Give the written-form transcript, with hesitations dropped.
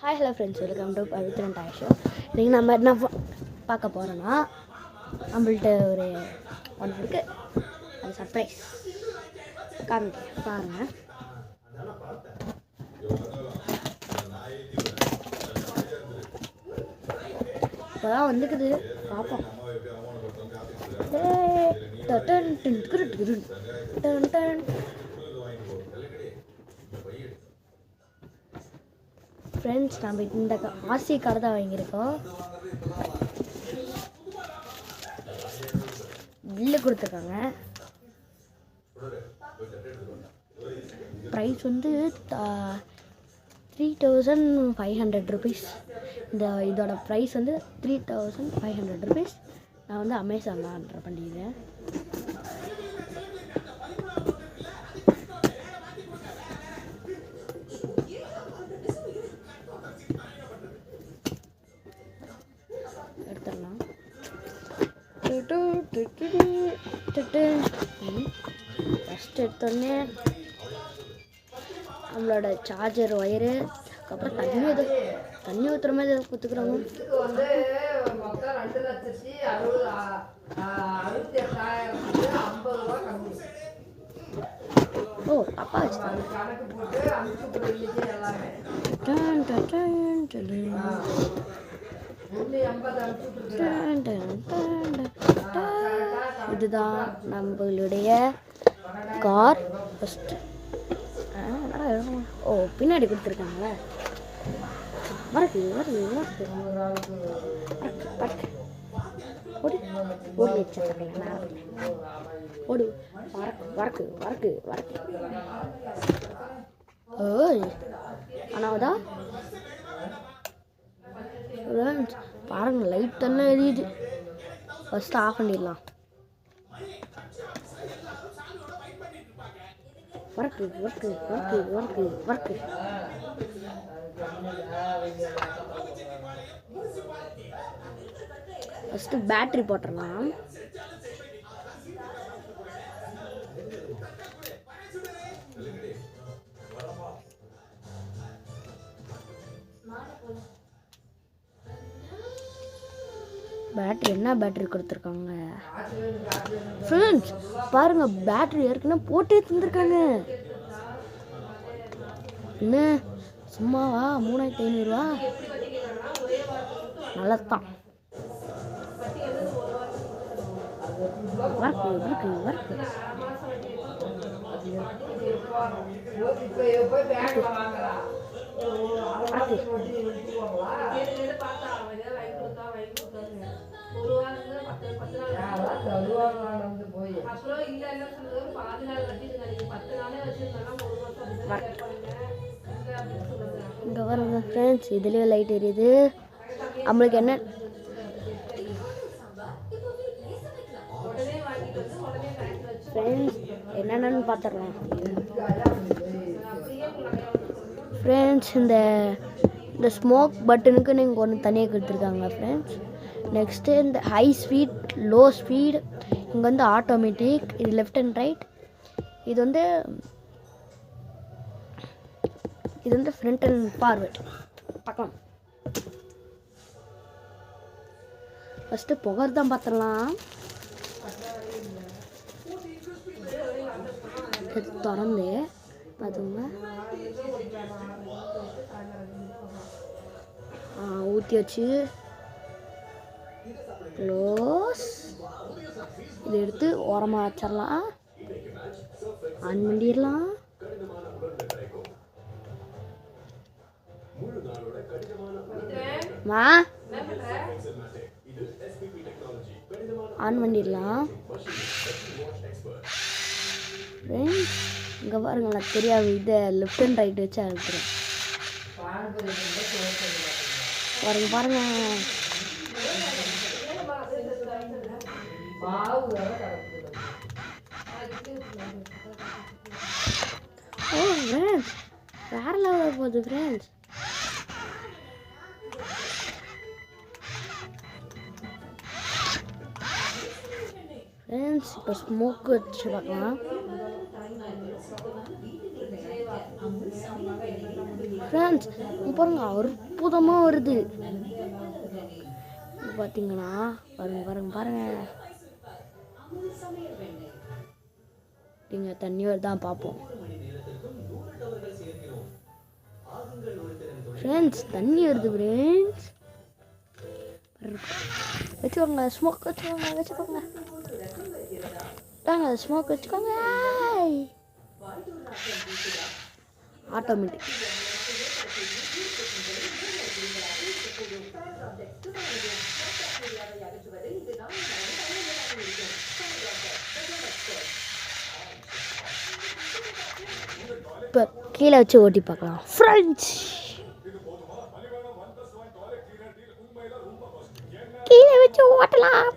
Hi hello friends, welcome to Pavithran toy show. இன்றைக்கி நம்ம என்ன பார்க்க போகிறோன்னா, நம்மள்ட்ட ஒரு ஒன்று இருக்குது, அது சர்ப்ரைஸ் காமிக்க பாருங்கள். இப்போ தான் வந்துக்குது, பார்ப்போம். ஃப்ரெண்ட்ஸ், நம்ம இந்த ஆர்சி கார்டு தான் வாங்கியிருக்கோம். பில்லு கொடுத்துருக்காங்க. ப்ரைஸ் வந்து 3500 rupees. இதோட ப்ரைஸ் வந்து 3500 rupees. நான் வந்து அமேசானில் ஆர்டர் பண்ணிக்கிறேன். எடுத்துடலாம். ஃபஸ்ட் எடுத்தோடனே நம்மளோட சார்ஜர் ஒயரு, அதுக்கப்புறம் தண்ணி ஊற்றுற மாதிரி கொடுத்துக்குறாங்க. ஓ, அப்பா வச்சுட்டாங்க. இதுதான் நம்மளுடைய கார். ஃபஸ்ட்டு ஓ, பின்னாடி கொடுத்துருக்காங்களே. வரக்கு ஓடி ஓடி வச்சுருக்கேன். ஓடு வரக்கு ஓய். ஆனாவதா பாருங்க, லைட் தானே எரியுது. ஃபஸ்ட்டு ஆஃப் பண்ணிடலாம். ஒர்க்கு ஃபஸ்ட்டு பேட்ரி போட்டுடலாம். பேட்ரி என்ன பேட்ரி கொடுத்துருக்காங்க ஃப்ரெண்ட்ஸ், பாருங்க. பேட்ரி ஏற்கனவே போட்டே தந்துருக்காங்க. என்ன சும்மாவா? 3500 நல்லதான். இங்கே பாருங்க ஃப்ரெண்ட்ஸ், இதுலேயே லைட் எரியுது. நம்மளுக்கு என்ன ஃப்ரெண்ட்ஸ் என்னென்னு பார்த்துடலாம். ஃப்ரெண்ட்ஸ், இந்த ஸ்மோக் பட்டனுக்கு நீங்கள் ஒன்று தனியாக கொடுத்துருக்காங்க ஃப்ரெண்ட்ஸ். நெக்ஸ்ட்டு இந்த ஹை ஸ்பீட், லோ ஸ்பீட், இங்கே வந்து ஆட்டோமேட்டிக், இது லெஃப்ட் அண்ட் ரைட், இது வந்து ஃப்ரண்ட் அண்ட் ஃபார்வர்ட் பக்கம். ஃபஸ்ட்டு புகர் தான் பார்த்துடலாம். திறந்து பார்த்துங்க. ஊற்றி வச்சு க்ளோஸ். இதை எடுத்து ஓரமாக வச்சிடலாம். ஆன் பண்ணிடலாம். ஆன் பண்ணிடலாம். இங்கே பாருங்களா, தெரியாது. இதை லெஃப்ட் அண்ட் ரைட் வச்சு அழுத்துறேன். பாருங்க ஓ ஃப்ரெண்ட்ஸ், வேற லெவலில் போகுது ஃப்ரெண்ட்ஸ். ஃப்ரெண்ட்ஸ், இப்போ ஸ்மோக் வச்சு பார்க்கலாம். ஃப்ரெண்ட்ஸ் பாருங்க, அற்புதமாக வருது. பார்த்தீங்கன்னா பாருங்க பாருங்க பாருங்க, நீங்கள் தண்ணி வருதான் பார்ப்போம் ஃப்ரெண்ட்ஸ். தண்ணி வருது ஃப்ரெண்ட்ஸ். வச்சுக்கோங்க ஸ்மோக், வச்சுக்கோங்க தாங்க ஸ்மோக் வச்சுக்கோங்க. ஆட்டோமேட்டிக். இப்போ கீழே வச்சு ஓட்டி பார்க்கலாம் ஃப்ரெண்ட்ஸ். கீழே வச்சு ஓட்டலாம்.